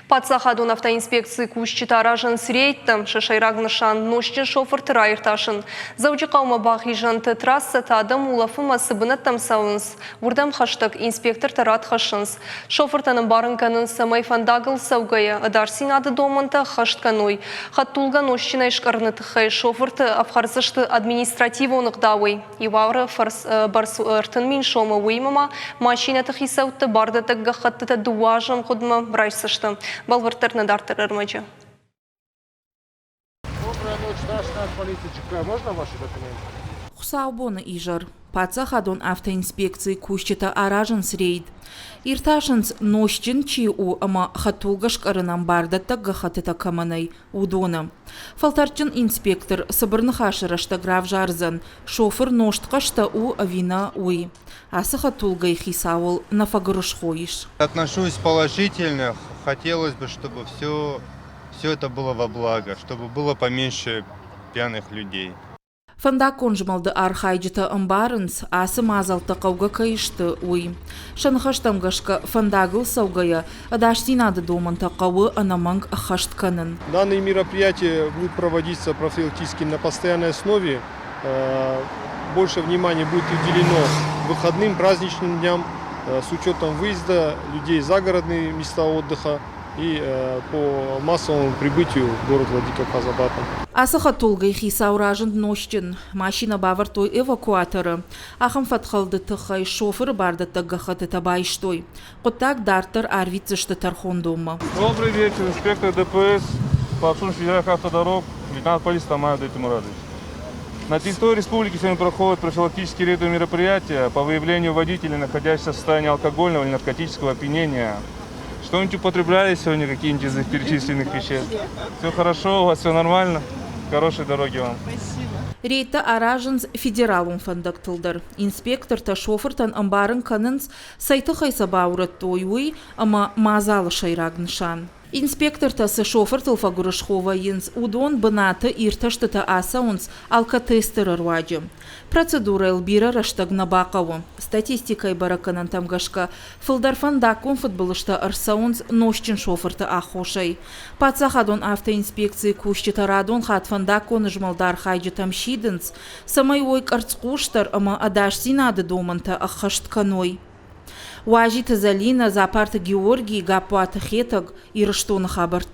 Патсахадун автоинспекции кущита ражын срейтті, шашайраг нышан нощын шофер тырайырташын. Заучы қаума бақи жанты трасса тадым улафыма сыбыны тамсауынс. Урдам хаштаг инспектор тарат хашынс. Шофертаның барын канын самай фандагыл саугая, адарсин ады доманта хаштканой. Хаттулга нощына ишкарны тыхай шоферты авхарзышты административу нықдауый. Ивавры барсу ыртын мин шома уймама, машина тыхисаутты барды тыгга хатты дуажым худма брайсышты. Балвартер надартер армаджа. Добрая ночь, наш полиция ЧК. Можно ваши документы? Хусаубона ижар. Пацахадон автоинспекции кущита аражын срейд. Ирташынс нощин чи у ама хатулгаш арынам бардатта гахатыта каманай удона. Фалтарчын инспектор сабырныхашырашта граф жарзан. Шофер ноштқашта у авина уй. Асы хатулгай хисаул нафагрушхоиш. Отношусь положительно. Хотелось бы, чтобы все это было во благо, чтобы было поменьше пьяных людей. Фанда конжмалды архайджита амбарынс асы мазалты қауға кайышты уй. Шанхаштамгашка фандагыл саугая адаштинады доманта қауы анаманг хаштқанын. Данные мероприятия будут проводиться профилактически на постоянной основе. Больше внимания будет уделено выходным, праздничным дням с учетом выезда людей за городные места отдыха и по массовому прибытию в город Владикавказ-Абатом. Асы хатулгай хисауражын нощын. Машина бавартой эвакуаторы. Ахам фатхалды тыхай шофер бардатта гахаты табайштой. Құттак дартыр арвицышты тархондума. Добрый вечер, инспектор ДПС по обслуживанию федеральных автодорог, лейтенант полиции Тамаев Давид Мурадович. На территории республики сегодня проходят профилактические рейдовые мероприятия по выявлению водителей, находящихся в состоянии алкогольного или наркотического опьянения. Что-нибудь употребляли сегодня, какие-нибудь из их перечисленных веществ? Все хорошо, у вас все нормально? Хорошей дороги вам. Спасибо. Рейта аражынс федералун фандактылдар. Инспектор та шофертан амбарын канынс сайты хайса баурат тойуй, ама мазалы шайрагнышан. Инспектор тасы шофер тылфагурышхова йынс удон бынаты ирташты та асаунс алкотестер руаджы. Процедура элбира раштагна бақауы. Статистикай бараканан тамгашка фылдар фандакун футболышта арсаунс нощин шоферты ахошай. Пацахадон автоинспекции кущита радон хат фандакун жмалдар хайджы тамшидынс. Самай ойк арцкуштар ама адашсинады доманта ахаштканой. Важита Залина за апарта Георгий гапуата хетаг и раштона хабарта.